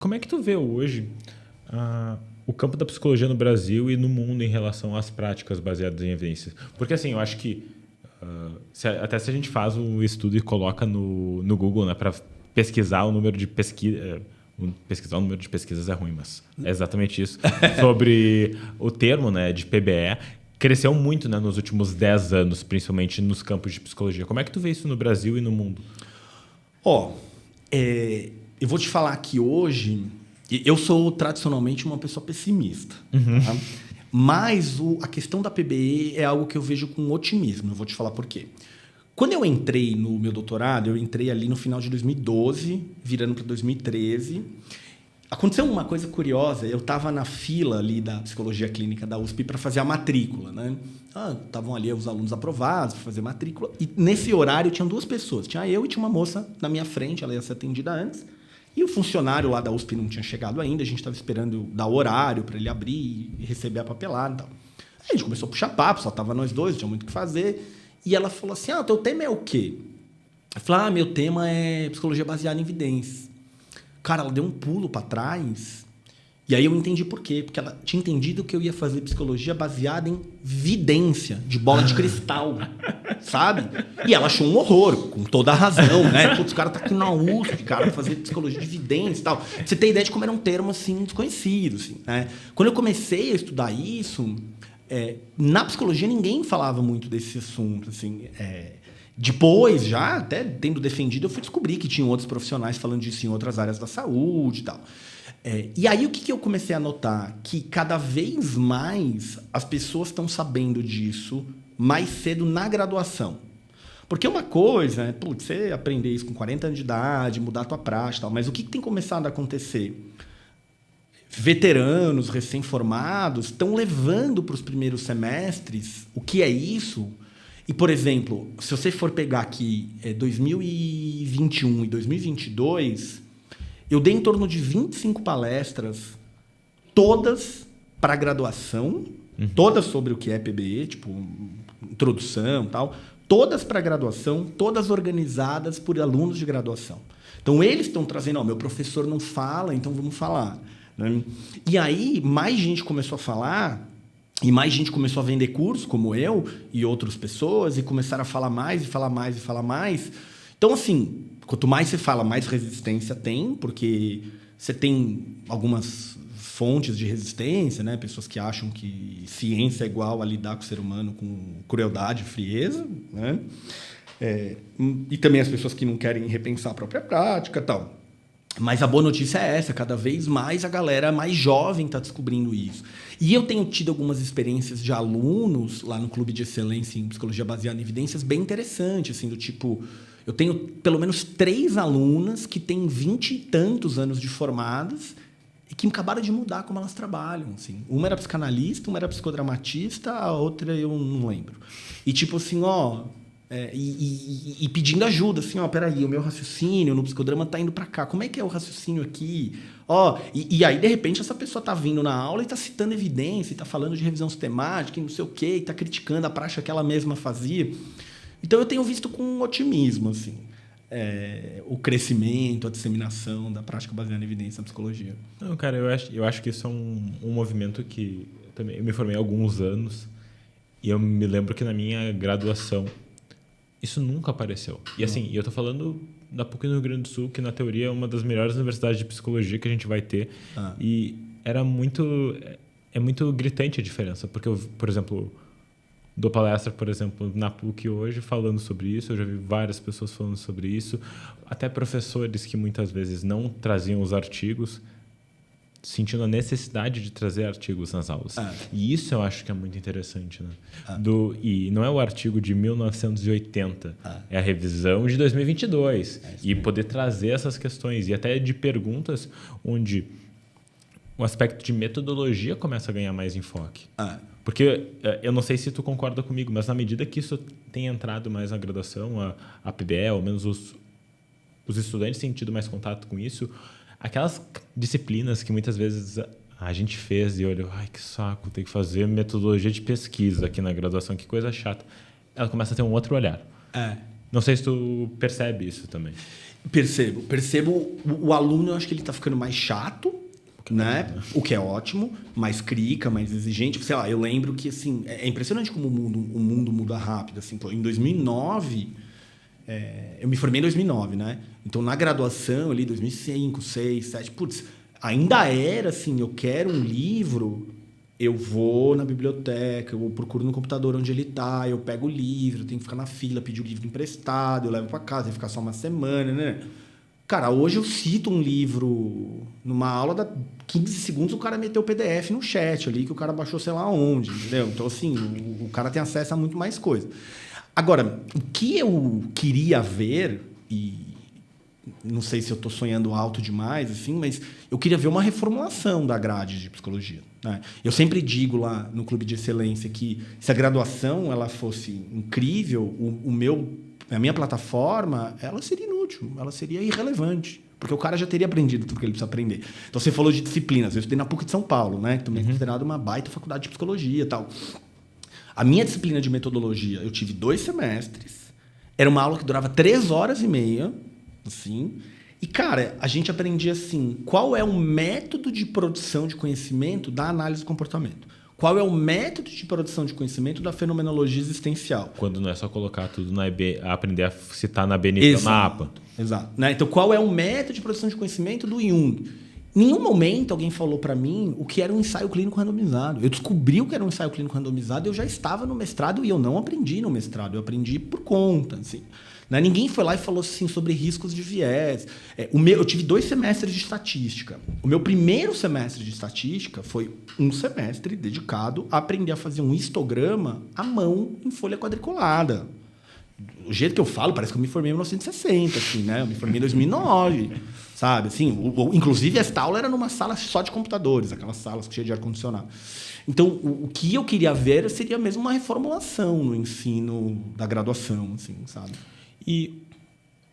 Como é que tu vê hoje o campo da psicologia no Brasil e no mundo em relação às práticas baseadas em evidências? Porque assim, eu acho que até se a gente faz um estudo e coloca no Google, né, para pesquisar o número de pesquisar o número de pesquisas é ruim, mas é exatamente isso. Sobre o termo, né, de PBE, cresceu muito, né, nos últimos 10 anos, principalmente nos campos de psicologia. Como é que tu vê isso no Brasil e no mundo? Eu vou te falar que hoje eu sou tradicionalmente uma pessoa pessimista. Uhum. Tá? Mas a questão da PBE é algo que eu vejo com otimismo. Eu vou te falar por quê. Quando eu entrei no meu doutorado, eu entrei ali no final de 2012, virando para 2013. Aconteceu uma coisa curiosa. Eu estava na fila ali da psicologia clínica da USP para fazer a matrícula, né? Estavam ali os alunos aprovados para fazer matrícula. E nesse horário tinham duas pessoas. Tinha eu e tinha uma moça na minha frente. Ela ia ser atendida antes. E o funcionário lá da USP não tinha chegado ainda. A gente estava esperando dar o horário para ele abrir e receber a papelada e tal. Aí a gente começou a puxar papo. Só estava nós dois, não tinha muito o que fazer. E ela falou assim, o teu tema é o quê? Eu falei, meu tema é psicologia baseada em evidências. Cara, ela deu um pulo para trás. E aí eu entendi por quê. Porque ela tinha entendido que eu ia fazer psicologia baseada em vidência, de bola de cristal, sabe? E ela achou um horror, com toda a razão, né? Putz, o cara tá aqui na USP, cara, pra fazer psicologia de vidência e tal. Pra você ter ideia de como era um termo, assim, desconhecido, assim, né? Quando eu comecei a estudar isso, na psicologia ninguém falava muito desse assunto, assim. Depois, já até tendo defendido, eu fui descobrir que tinham outros profissionais falando disso em outras áreas da saúde e tal. E aí, o que eu comecei a notar? Que cada vez mais as pessoas estão sabendo disso mais cedo na graduação. Porque uma coisa é, você aprender isso com 40 anos de idade, mudar a tua prática e tal, mas o que tem começado a acontecer? Veteranos, recém-formados, estão levando para os primeiros semestres o que é isso. E, por exemplo, se você for pegar aqui 2021 e 2022, eu dei em torno de 25 palestras, todas para graduação, todas sobre o que é PBE, tipo introdução e tal, todas para graduação, todas organizadas por alunos de graduação. Então, eles estão trazendo, meu professor não fala, então vamos falar. Né? E aí, mais gente começou a falar, e mais gente começou a vender cursos, como eu e outras pessoas, e começaram a falar mais, e falar mais, e falar mais. Então, assim, quanto mais você fala, mais resistência tem, porque você tem algumas fontes de resistência, né? Pessoas que acham que ciência é igual a lidar com o ser humano com crueldade e frieza, né? E também as pessoas que não querem repensar a própria prática e tal. Mas a boa notícia é essa, cada vez mais a galera mais jovem está descobrindo isso. E eu tenho tido algumas experiências de alunos lá no Clube de Excelência em Psicologia Baseada em Evidências bem interessantes, assim, do tipo... Eu tenho pelo menos 3 alunas que têm 20 e tantos anos de formadas e que acabaram de mudar como elas trabalham. Assim. Uma era psicanalista, uma era psicodramatista, a outra eu não lembro. E tipo assim, e pedindo ajuda, assim, peraí, o meu raciocínio no psicodrama tá indo para cá. Como é que é o raciocínio aqui? E aí, de repente, essa pessoa tá vindo na aula e tá citando evidência, e tá falando de revisão sistemática e não sei o quê, e tá criticando a prática que ela mesma fazia. Então, eu tenho visto com otimismo assim, o crescimento, a disseminação da prática baseada em evidência na psicologia. Não, cara, eu acho que isso é um movimento que também eu me formei há alguns anos e eu me lembro que na minha graduação isso nunca apareceu. E assim, eu tô falando da PUC no Rio Grande do Sul, que na teoria é uma das melhores universidades de psicologia que a gente vai ter. E era muito gritante a diferença, porque eu, por exemplo, dou palestra, por exemplo, na PUC hoje falando sobre isso, eu já vi várias pessoas falando sobre isso, até professores que muitas vezes não traziam os artigos, sentindo a necessidade de trazer artigos nas aulas. E isso eu acho que é muito interessante. Né? E não é o artigo de 1980, é a revisão de 2022. E poder trazer essas questões, e até de perguntas onde o aspecto de metodologia começa a ganhar mais enfoque. Porque eu não sei se tu concorda comigo, mas na medida que isso tem entrado mais na graduação, a PBE, ao menos os estudantes têm tido mais contato com isso, aquelas disciplinas que muitas vezes a gente fez e olha, que saco, tem que fazer metodologia de pesquisa aqui na graduação, que coisa chata. Ela começa a ter um outro olhar. Não sei se tu percebe isso também. Percebo o aluno, eu acho que ele está ficando mais chato, né? O que é ótimo, mais crica, mais exigente. Sei lá, eu lembro que assim, é impressionante como o mundo muda rápido. Assim, pô, em 2009, eu me formei em 2009, né? Então, na graduação ali, 2005, 2006, 2007, putz, ainda era assim, eu quero um livro, eu vou na biblioteca, eu procuro no computador onde ele está, eu pego o livro, eu tenho que ficar na fila, pedir o livro emprestado, eu levo para casa, tem que ficar só uma semana, né? Cara, hoje eu cito um livro numa aula, da 15 segundos o cara meteu o PDF no chat ali, que o cara baixou sei lá onde, entendeu? Então, assim, o cara tem acesso a muito mais coisa. Agora, o que eu queria ver, e não sei se eu estou sonhando alto demais, assim, mas eu queria ver uma reformulação da grade de psicologia, né? Eu sempre digo lá no Clube de Excelência que se a graduação ela fosse incrível, a minha plataforma ela seria inútil, ela seria irrelevante, porque o cara já teria aprendido tudo que ele precisa aprender. Então, você falou de disciplinas. Eu estudei na PUC de São Paulo, né? Também é considerado uma baita faculdade de psicologia e tal. A minha disciplina de metodologia, eu tive 2 semestres. Era uma aula que durava 3 horas e meia, assim. E, cara, a gente aprendia assim, qual é o método de produção de conhecimento da análise do comportamento? Qual é o método de produção de conhecimento da fenomenologia existencial? Quando não é só colocar tudo na EB, aprender a citar na BNT ou na APA. Exato. Né? Então, qual é o método de produção de conhecimento do Jung? Em nenhum momento alguém falou para mim o que era um ensaio clínico randomizado. Eu descobri o que era um ensaio clínico randomizado, eu já estava no mestrado e eu não aprendi no mestrado, eu aprendi por conta, assim. Né? Ninguém foi lá e falou assim sobre riscos de viés. Eu tive 2 semestres de estatística. O meu primeiro semestre de estatística foi um semestre dedicado a aprender a fazer um histograma à mão em folha quadriculada. O jeito que eu falo, parece que eu me formei em 1960, assim, né? Eu me formei em 2009, sabe? Assim, inclusive, esta aula era numa sala só de computadores, aquelas salas cheias de ar-condicionado. Então, o que eu queria ver seria mesmo uma reformulação no ensino da graduação, assim, sabe? E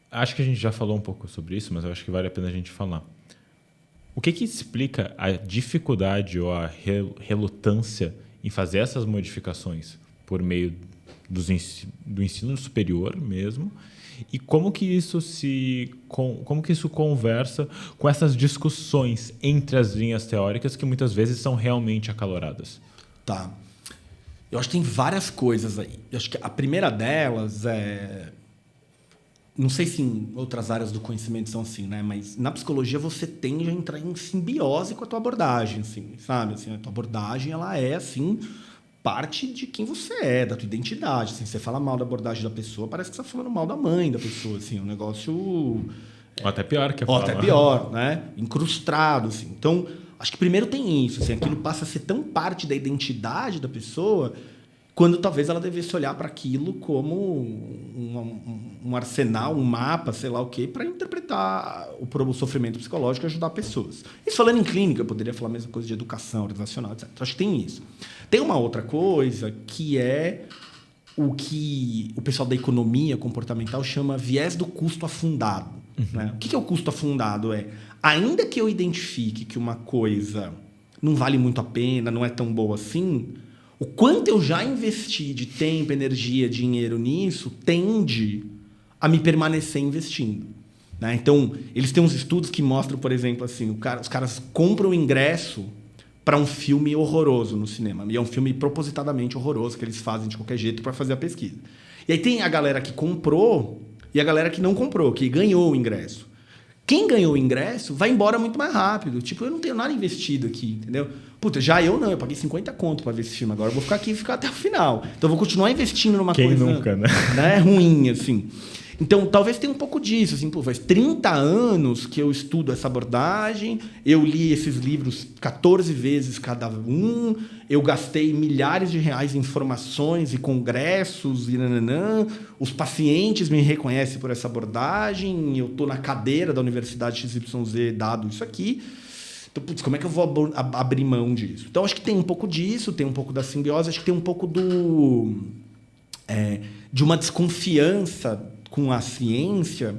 acho que a gente já falou um pouco sobre isso, mas eu acho que vale a pena a gente falar. O que explica a dificuldade ou a relutância em fazer essas modificações por meio do ensino superior mesmo? E como que isso conversa com essas discussões entre as linhas teóricas que muitas vezes são realmente acaloradas? Tá. Eu acho que tem várias coisas aí. Eu acho que a primeira delas é... Não sei se em outras áreas do conhecimento são assim, né? Mas na psicologia você tende a entrar em simbiose com a tua abordagem, assim, sabe? Assim, a tua abordagem, ela é, assim, parte de quem você é, da tua identidade. Assim, você fala mal da abordagem da pessoa, parece que você está falando mal da mãe da pessoa, assim, um negócio... Ou até pior que a Ou até pior, né? Incrustado, assim. Então, acho que primeiro tem isso, assim, aquilo passa a ser tão parte da identidade da pessoa... quando talvez ela devesse olhar para aquilo como um arsenal, um mapa, sei lá o quê, para interpretar o sofrimento psicológico e ajudar pessoas. Isso falando em clínica, eu poderia falar a mesma coisa de educação organizacional, etc. Então, acho que tem isso. Tem uma outra coisa que é o que o pessoal da economia comportamental chama viés do custo afundado. Né? O que é o custo afundado? Ainda que eu identifique que uma coisa não vale muito a pena, não é tão boa assim... o quanto eu já investi de tempo, energia, dinheiro nisso tende a me permanecer investindo. Né? Então, eles têm uns estudos que mostram, por exemplo, assim, os caras compram ingresso para um filme horroroso no cinema. E é um filme propositadamente horroroso, que eles fazem de qualquer jeito para fazer a pesquisa. E aí tem a galera que comprou e a galera que não comprou, que ganhou o ingresso. Quem ganhou o ingresso vai embora muito mais rápido. Tipo, eu não tenho nada investido aqui, entendeu? Puta, já eu não. Eu paguei 50 conto pra ver esse filme. Agora eu vou ficar aqui e ficar até o final. Então eu vou continuar investindo numa Quem coisa... nunca, né? Ruim, assim. Então, talvez tenha um pouco disso. Assim, pô, faz 30 anos que eu estudo essa abordagem. Eu li esses livros 14 vezes cada um. Eu gastei milhares de reais em informações e congressos e nananã. Os pacientes me reconhecem por essa abordagem. Eu estou na cadeira da Universidade XYZ dado isso aqui. Então, putz, como é que eu vou abrir mão disso? Então, acho que tem um pouco disso, tem um pouco da simbiose. Acho que tem um pouco de uma desconfiança com a ciência,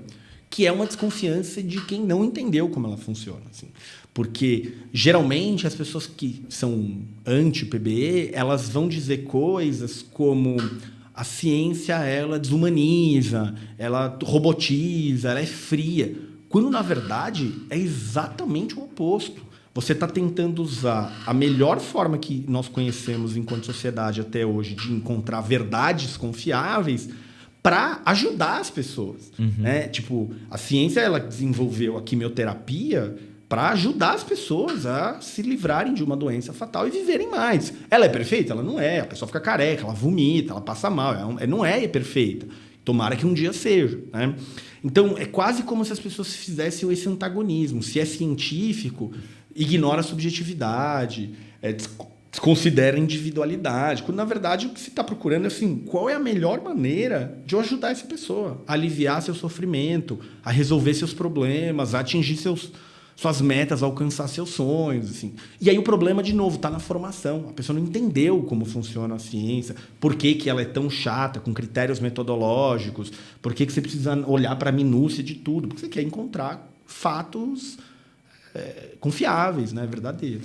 que é uma desconfiança de quem não entendeu como ela funciona. Assim. Porque, geralmente, as pessoas que são anti-PBE, elas vão dizer coisas como a ciência ela desumaniza, ela robotiza, ela é fria. Quando, na verdade, é exatamente o oposto. Você está tentando usar a melhor forma que nós conhecemos enquanto sociedade até hoje de encontrar verdades confiáveis para ajudar as pessoas. Né? Tipo, a ciência ela desenvolveu a quimioterapia para ajudar as pessoas a se livrarem de uma doença fatal e viverem mais. Ela é perfeita? Ela não é. A pessoa fica careca, ela vomita, ela passa mal. Ela não é perfeita. Tomara que um dia seja. Né? Então, é quase como se as pessoas fizessem esse antagonismo. Se é científico, ignora a subjetividade, desconsidera a individualidade. Quando, na verdade, o que se está procurando é assim, qual é a melhor maneira de eu ajudar essa pessoa a aliviar seu sofrimento, a resolver seus problemas, a atingir suas metas, a alcançar seus sonhos. Assim. E aí o problema, de novo, está na formação. A pessoa não entendeu como funciona a ciência, por que ela é tão chata, com critérios metodológicos, por que você precisa olhar para a minúcia de tudo, porque você quer encontrar fatos confiáveis, né, verdadeiros.